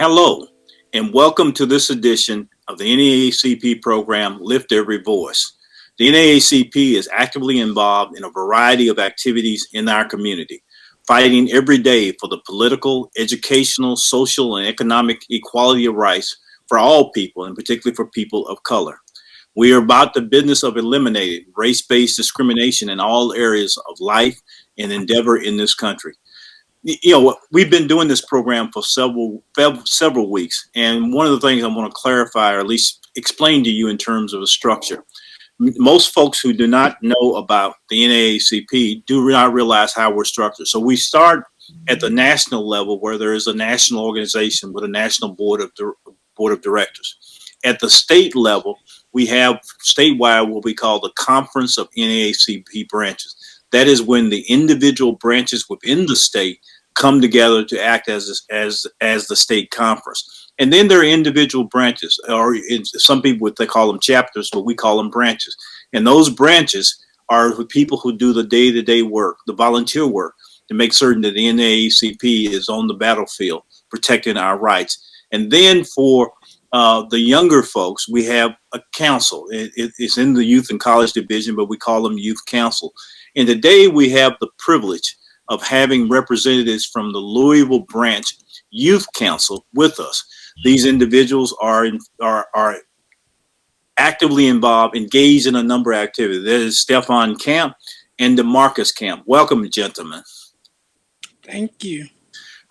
Hello, and welcome to this edition of the NAACP program, Lift Every Voice. The NAACP is actively involved in a variety of activities in our community, fighting every day for the political, educational, social, and economic equality of rights for all people, and particularly for people of color. We are about the business of eliminating race-based discrimination in all areas of life and endeavor in this country. We've been doing this program for several weeks, and one of the things I want to clarify, or at least explain to you in terms of a structure. Most folks who do not know about the NAACP do not realize how we're structured. So we start at the national level, where there is a national organization with a national board of directors. At the state level, we have statewide what we call the Conference of NAACP branches. That is when the individual branches within the state come together to act as the state conference. And then there are individual branches, or some people they call them chapters, but we call them branches. And those branches are the people who do the day-to-day work, the volunteer work, to make certain that the NAACP is on the battlefield protecting our rights. And then for the younger folks, we have a council. It's in the youth and college division, but we call them youth council. And today we have the privilege of having representatives from the Louisville branch youth council with us. These individuals are actively involved, engaged in a number of activities. That is Stephon Camp and Demarcus Camp. Welcome, gentlemen. Thank you.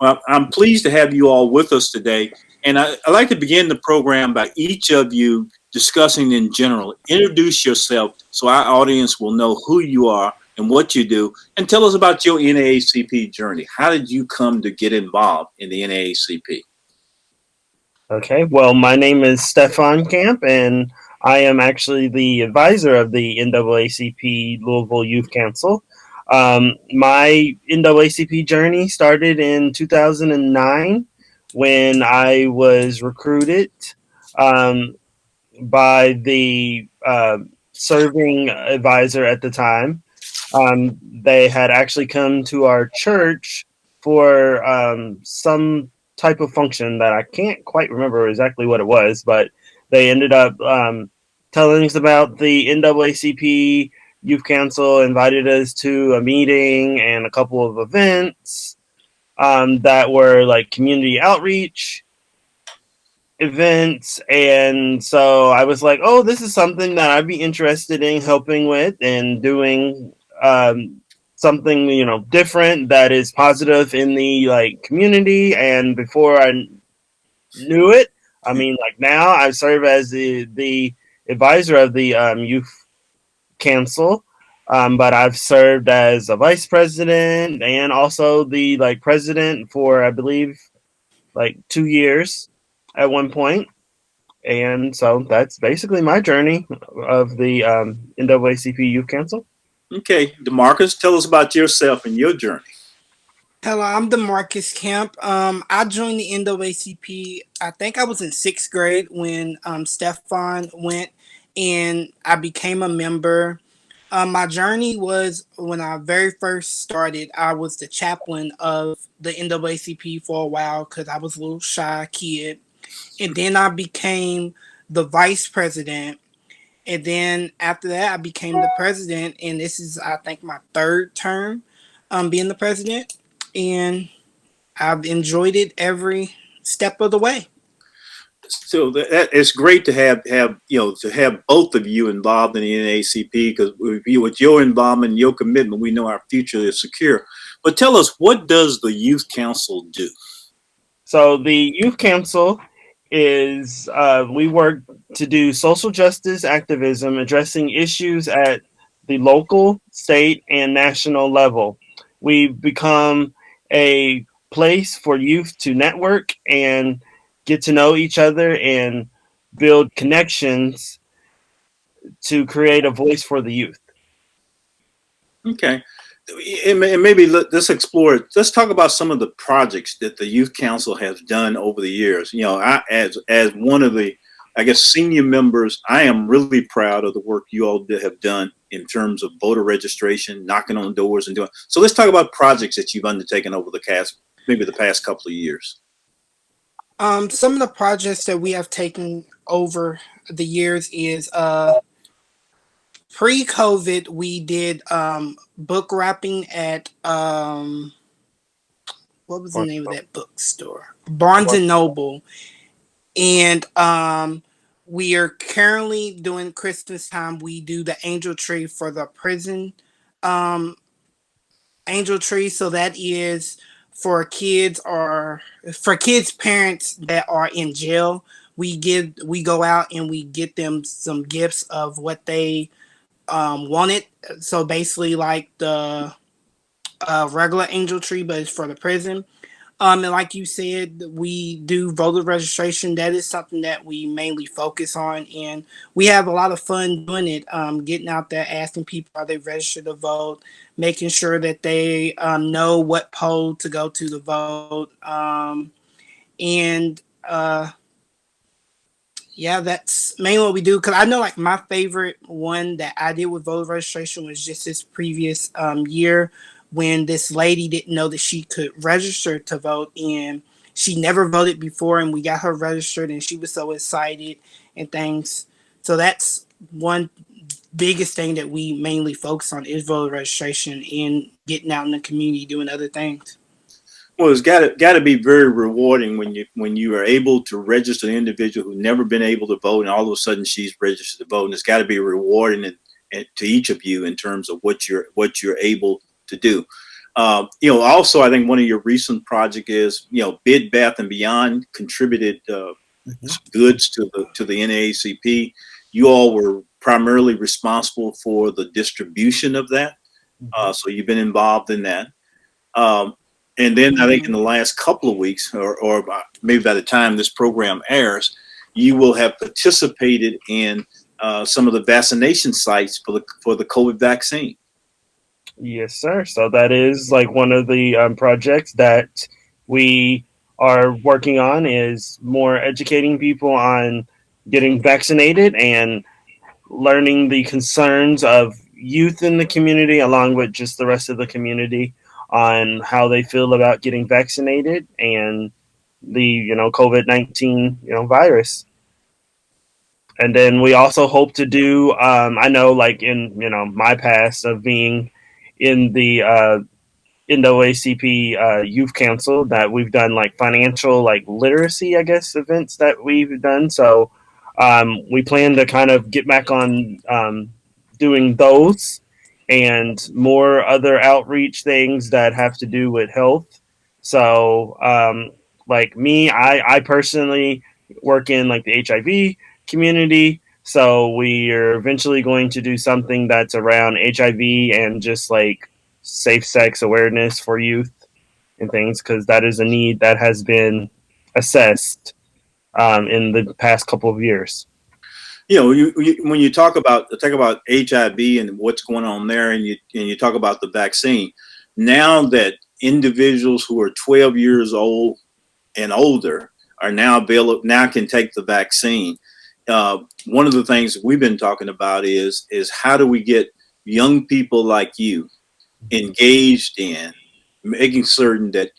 Well, I'm pleased to have you all with us today. And I'd like to begin the program by each of you discussing in general. Introduce yourself so our audience will know who you are and what you do, and tell us about your NAACP journey. How did you come to get involved in the NAACP? Okay, well, my name is Stephon Camp, and I am actually the advisor of the NAACP Louisville Youth Council. My NAACP journey started in 2009 when I was recruited by the serving advisor at the time. They had actually come to our church for some type of function that I can't quite remember exactly what it was, but they ended up telling us about the NAACP Youth Council, invited us to a meeting and a couple of events that were like community outreach events. And so I was like, oh, this is something that I'd be interested in helping with and doing something, different that is positive in the community. And before I knew it, now I serve as the advisor of the youth council. But I've served as a vice president and also the president for, I believe, 2 years at one point. And so that's basically my journey of the NAACP Youth Council. Okay, Demarcus, tell us about yourself and your journey. Hello, I'm Demarcus Camp. I joined the NAACP, I think I was in 6th grade when Stephon went, and I became a member. My journey was when I very first started, I was the chaplain of the NAACP for a while because I was a little shy kid. And then I became the vice president. And then after that, I became the president. And this is, I think, my 3rd term being the president. And I've enjoyed it every step of the way. So that it's great to have both of you involved in the NAACP, because with your involvement and your commitment, we know our future is secure. But tell us, what does the Youth Council do? So the Youth Council is we work to do social justice activism, addressing issues at the local, state, and national level. We've become a place for youth to network and get to know each other and build connections to create a voice for the youth. Okay. And maybe let's explore it. Let's talk about some of the projects that the Youth Council has done over the years. As one of the, senior members, I am really proud of the work you all have done in terms of voter registration, knocking on doors and doing. So let's talk about projects that you've undertaken over the past couple of years. Some of the projects that we have taken over the years is pre-COVID we did book wrapping at what was the name of that bookstore? Barnes and Noble. And we are currently doing Christmas time. We do the angel tree for the prison um, angel tree. So that is for kids or for kids' parents that are in jail. We go out and we get them some gifts of what they wanted. So basically, like the regular angel tree, but it's for the prison. And like you said, we do voter registration. That is something that we mainly focus on, and we have a lot of fun doing it. Getting out there, asking people are they registered to vote, making sure that they know what poll to go to vote, and yeah, that's mainly what we do. Because I know, like, my favorite one that I did with voter registration was just this previous year when this lady didn't know that she could register to vote, and she never voted before, and we got her registered, and she was so excited and things. So that's one biggest thing that we mainly focus on is voter registration and getting out in the community doing other things. Well, it's got to be very rewarding when you are able to register an individual who's never been able to vote, and all of a sudden she's registered to vote, and it's got to be rewarding and to each of you in terms of what you're able to do. Also, I think one of your recent project is Bed Bath and Beyond contributed goods to the NAACP. You all were primarily responsible for the distribution of that, so you've been involved in that. And then I think in the last couple of weeks, or maybe by the time this program airs, you will have participated in some of the vaccination sites for the COVID vaccine. Yes, sir. So that is like one of the projects that we are working on is more educating people on getting vaccinated and learning the concerns of youth in the community along with just the rest of the community on how they feel about getting vaccinated and the COVID-19 virus. And then we also hope to do I know like in my past of being in the NAACP Youth Council that we've done like financial like literacy I guess events that we've done. So we plan to kind of get back on doing those and more other outreach things that have to do with health. So, like me, I personally work in like the HIV community. So we are eventually going to do something that's around HIV and just like safe sex awareness for youth and things, because that is a need that has been assessed in the past couple of years. When you talk about HIV and what's going on there, and you talk about the vaccine, now that individuals who are 12 years old and older are now can take the vaccine. One of the things we've been talking about is how do we get young people like you engaged in making certain that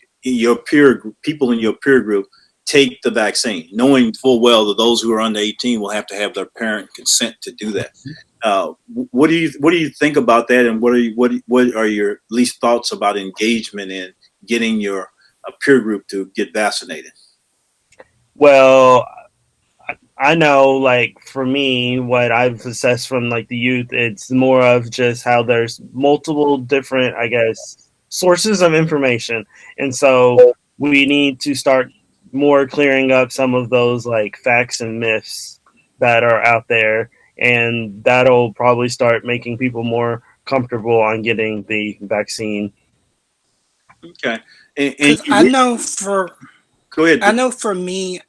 people in your peer group take the vaccine, knowing full well that those who are under 18 will have to have their parent consent to do that. What do you think about that, and what are your least thoughts about engagement in getting your peer group to get vaccinated? Well, I know, like for me, what I've assessed from like the youth, it's more of just how there's multiple different, I guess, sources of information, and so we need to start more clearing up some of those like facts and myths that are out there, and that'll probably start making people more comfortable on getting the vaccine. Okay, Because go ahead. I know for me,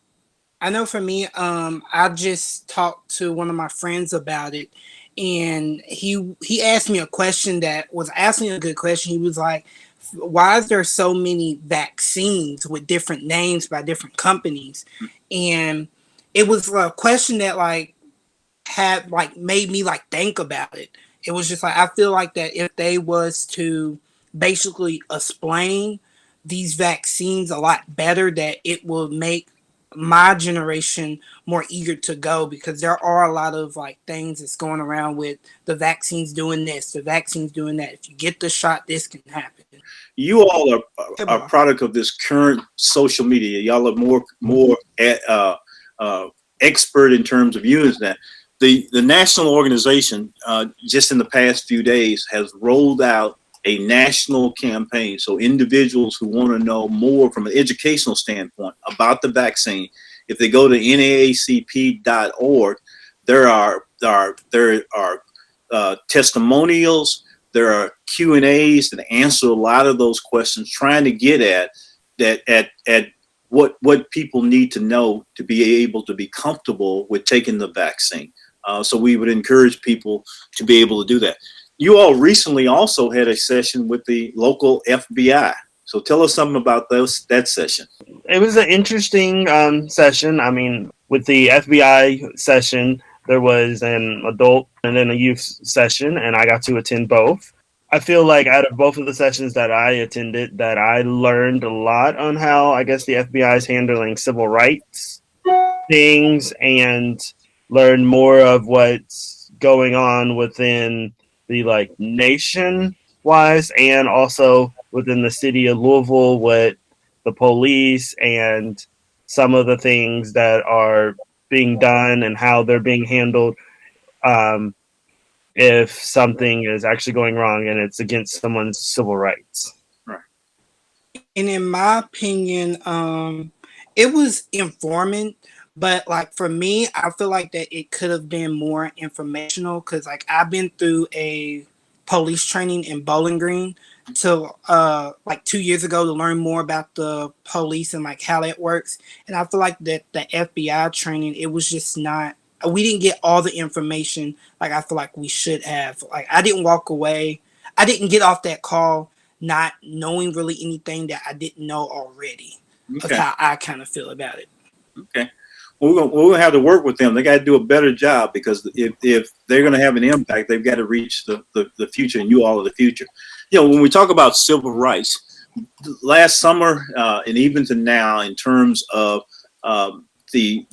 I just talked to one of my friends about it, and he asked me a question that was asking a good question. He was like, "Why is there so many vaccines with different names by different companies?" And it was a question that had made me think about it. It was just like I feel like that if they was to basically explain these vaccines a lot better, that it will make my generation more eager to go, because there are a lot of like things that's going around with the vaccines doing this, the vaccines doing that. If you get the shot, this can happen. You all are Bro. product of this current social media. Y'all are more expert in terms of using that. The national organization just in the past few days has rolled out a national campaign. So individuals who want to know more from an educational standpoint about the vaccine, if they go to naacp.org, there are testimonials, there are Q&As that answer a lot of those questions, trying to get at what people need to know to be able to be comfortable with taking the vaccine. So we would encourage people to be able to do that. You all recently also had a session with the local FBI. So tell us something about that session. It was an interesting session. I mean, with the FBI session, there was an adult and then a youth session, and I got to attend both. I feel like out of both of the sessions that I attended, that I learned a lot on how, I guess, the FBI is handling civil rights things, and learned more of what's going on within the like nation wise, and also within the city of Louisville with the police and some of the things that are being done and how they're being handled. If something is actually going wrong and it's against someone's civil rights. Right. And in my opinion, it was informing, but like for me, I feel like that it could have been more informational, because like I've been through a police training in Bowling Green to like 2 years ago to learn more about the police and like how that works. And I feel like that the FBI training, it was just not, we didn't get all the information like I feel like we should have. Like I didn't walk away, I didn't get off that call not knowing really anything that I didn't know already. Of Okay. how I kind of feel about it. Okay. Well, we're gonna have to work with them. They got to do a better job, because if they're going to have an impact, they've got to reach the future, and you all are the future. You know, when we talk about civil rights, last summer and even to now, in terms of the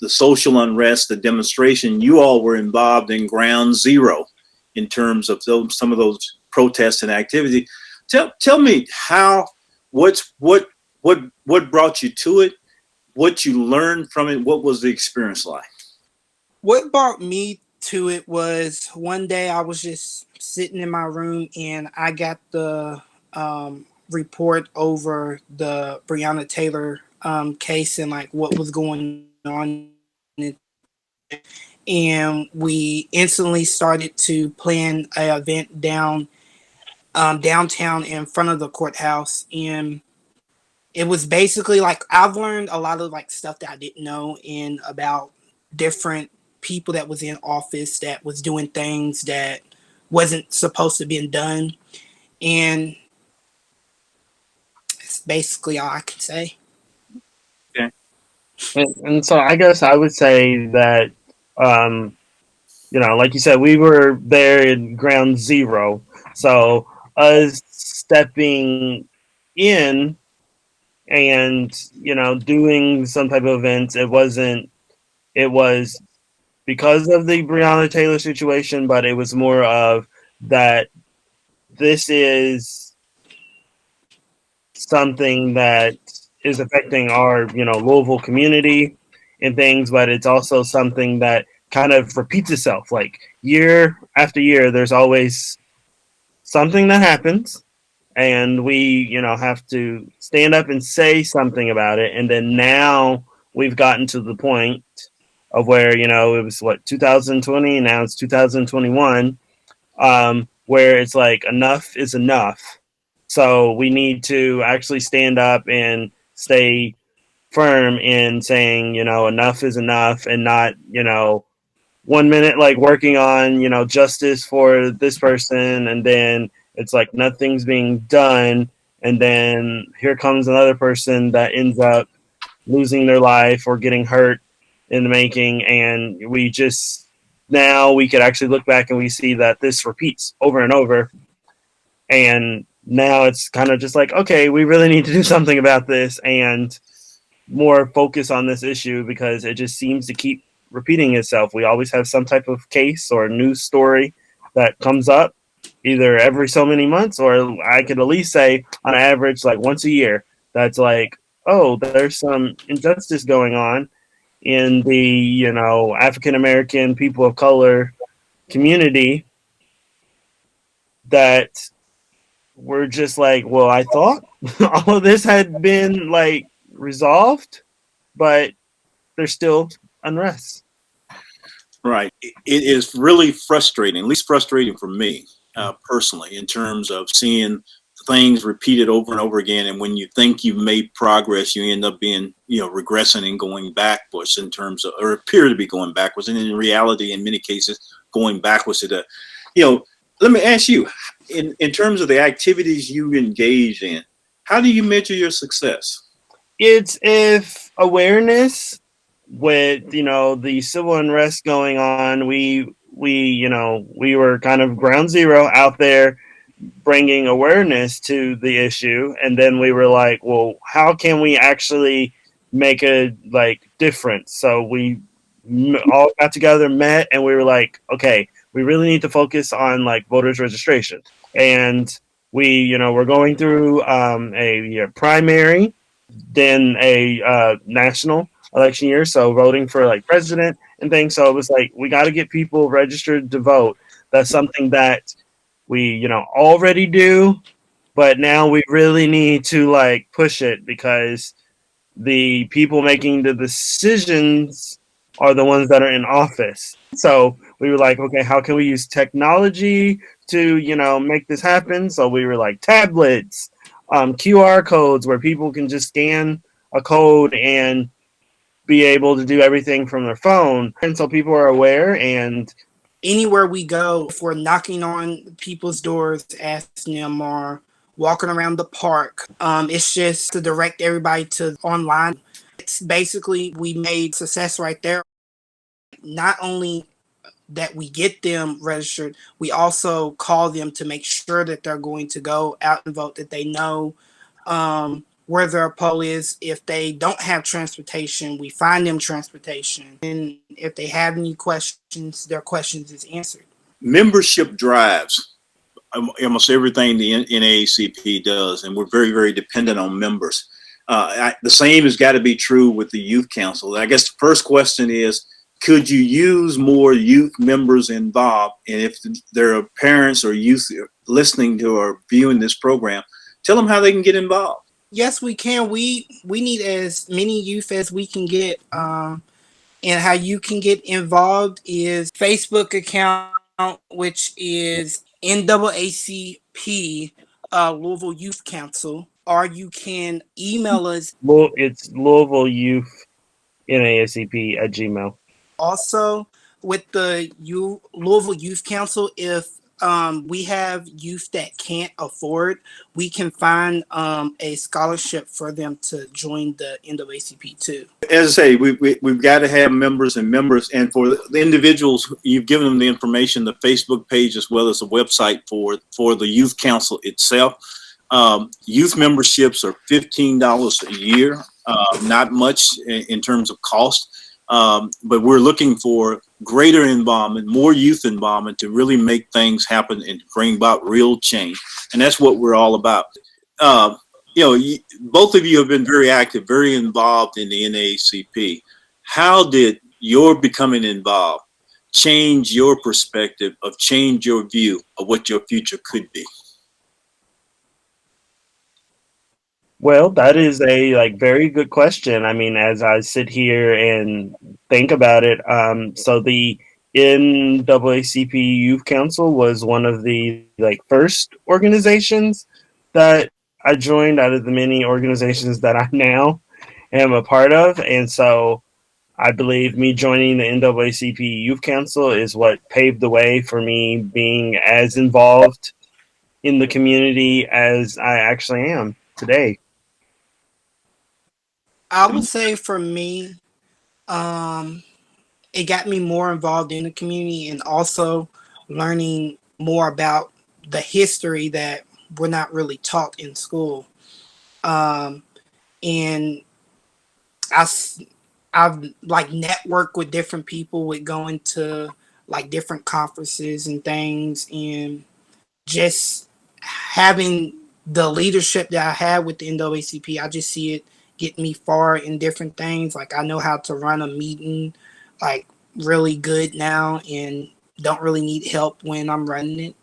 social unrest, the demonstration, you all were involved in ground zero in terms of some of those protests and activity. Tell me what brought you to it, what you learned from it, what was the experience like? What brought me to it was one day I was just sitting in my room and I got the report over the Breonna Taylor case and like what was going on. And we instantly started to plan an event downtown in front of the courthouse. And it was basically like I've learned a lot of like stuff that I didn't know in about different people that was in office that was doing things that wasn't supposed to be done. And it's basically all I can say. Okay. And so I guess I would say that, like you said, we were there in ground zero. So us stepping in and, doing some type of events, it was because of the Breonna Taylor situation, but it was more of that this is something that is affecting our, Louisville community and things, but it's also something that kind of repeats itself. Like year after year, there's always something that happens, and we, have to stand up and say something about it. And then now we've gotten to the point of where, it was 2020, now it's 2021, where it's like enough is enough. So we need to actually stand up and stay firm in saying, enough is enough, and not, 1 minute like working on, justice for this person, and then it's like nothing's being done, and then here comes another person that ends up losing their life or getting hurt in the making, and now we could actually look back and we see that this repeats over and over. And now it's kind of just like, okay, we really need to do something about this. And more focus on this issue because it just seems to keep repeating itself. We always have some type of case or news story that comes up either every so many months, or I could at least say on average, like once a year, that's like, oh, there's some injustice going on in the, African American people of color community that we're just like, well, I thought all of this had been like resolved, but there's still unrest. Right. It is really frustrating, at least frustrating for me personally, in terms of seeing things repeated over and over again. And when you think you've made progress, you end up being, regressing and going backwards in terms of, or appear to be going backwards. And in reality, in many cases, going backwards to let me ask you, in terms of the activities you engage in, how do you measure your success? It's if awareness with the civil unrest going on, we were kind of ground zero out there bringing awareness to the issue, and then we were like, well, how can we actually make a difference? So we all got together, met, and we were like, okay, we really need to focus on voters registration. And we we're going through a primary, then a national election year, so voting for president and things. So it was like, we got to get people registered to vote. That's something that we already do, but now we really need to push it because the people making the decisions are the ones that are in office. So we were like, okay, how can we use technology to make this happen? So we were like tablets, QR codes where people can just scan a code and be able to do everything from their phone. And so people are aware, and anywhere we go, if we're knocking on people's doors, asking them, or walking around the park, it's just to direct everybody to online. It's basically, we made success right there. Not only that we get them registered, we also call them to make sure that they're going to go out and vote, that they know where their poll is. If they don't have transportation, we find them transportation. And if they have any questions, their questions is answered. Membership drives almost everything the NAACP does, and we're very, very dependent on members. The same has got to be true with the Youth Council. I guess the first question is, could you use more youth members involved? And if there are parents or youth listening to or viewing this program, tell them how they can get involved. Yes, we can. We need as many youth as we can get. And how you can get involved is Facebook account, which is NAACP Louisville Youth Council, or you can email us. Well, it's Louisville Youth NAACP at Gmail. Also, with the Louisville Youth Council, if we have youth that can't afford, we can find a scholarship for them to join the NAACP too. As I say, we've got to have members, and for the individuals, you've given them the information, the Facebook page, as well as the website for the Youth Council itself. Youth memberships are $15 a year, not much in terms of cost. But we're looking for greater involvement, more youth involvement to really make things happen and bring about real change. And that's what we're all about. Both of you have been very active, very involved in the NAACP. How did your becoming involved change your perspective, change your view of what your future could be? Well, that is a very good question. I mean, as I sit here and think about it, so the NAACP Youth Council was one of the first organizations that I joined out of the many organizations that I now am a part of, and so I believe me joining the NAACP Youth Council is what paved the way for me being as involved in the community as I actually am today. I would say for me, it got me more involved in the community and also learning more about the history that we're not really taught in school. And I've like networked with different people with going to like different conferences and things, and just having the leadership that I had with the NAACP, I just see it get me far in different things. Like I know how to run a meeting like really good now, and don't really need help when I'm running it.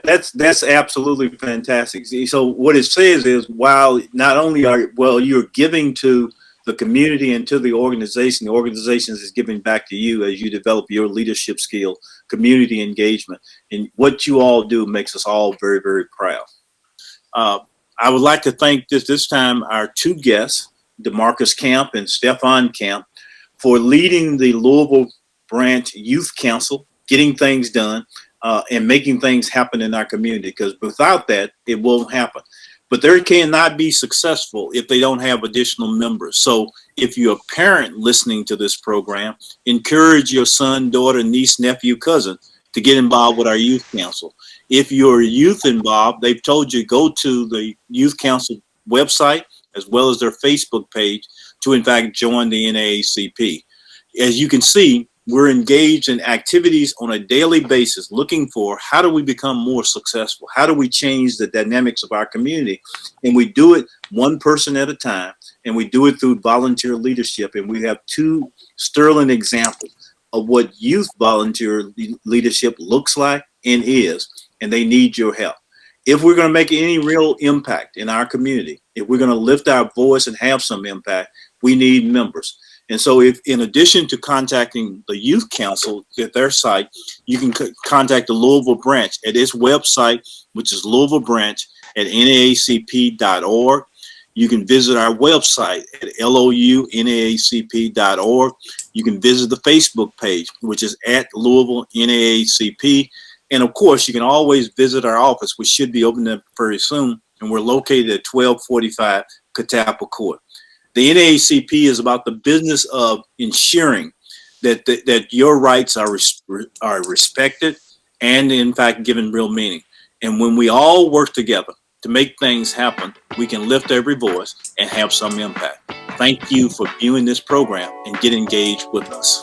That's absolutely fantastic. See, so what it says is, while not only you're giving to the community and to the organization is giving back to you as you develop your leadership skill, community engagement, and what you all do makes us all very, very proud. I would like to thank this time our two guests, Demarcus Camp and Stephon Camp, for leading the Louisville Branch Youth Council, getting things done, and making things happen in our community, because without that, it won't happen. But they cannot be successful if they don't have additional members. So if you're a parent listening to this program, encourage your son, daughter, niece, nephew, cousin to get involved with our youth council. If you're a youth involved, they've told you go to the youth council website as well as their Facebook page to in fact join the NAACP. As you can see, we're engaged in activities on a daily basis, looking for how do we become more successful? How do we change the dynamics of our community? And we do it one person at a time, and we do it through volunteer leadership. And we have two sterling examples of what youth volunteer leadership looks like and is, and they need your help. If we're going to make any real impact in our community, if we're going to lift our voice and have some impact, we need members. And so if, in addition to contacting the youth council at their site, you can contact the Louisville branch at its website, which is Louisville branch at naacp.org. You can visit our website at lounaacp.org. You can visit the Facebook page, which is at Louisville NAACP. And of course, you can always visit our office, which should be open up very soon. And we're located at 1245 Catappa Court. The NAACP is about the business of ensuring that your rights are respected and, in fact, given real meaning. And when we all work together to make things happen, we can lift every voice and have some impact. Thank you for viewing this program and get engaged with us.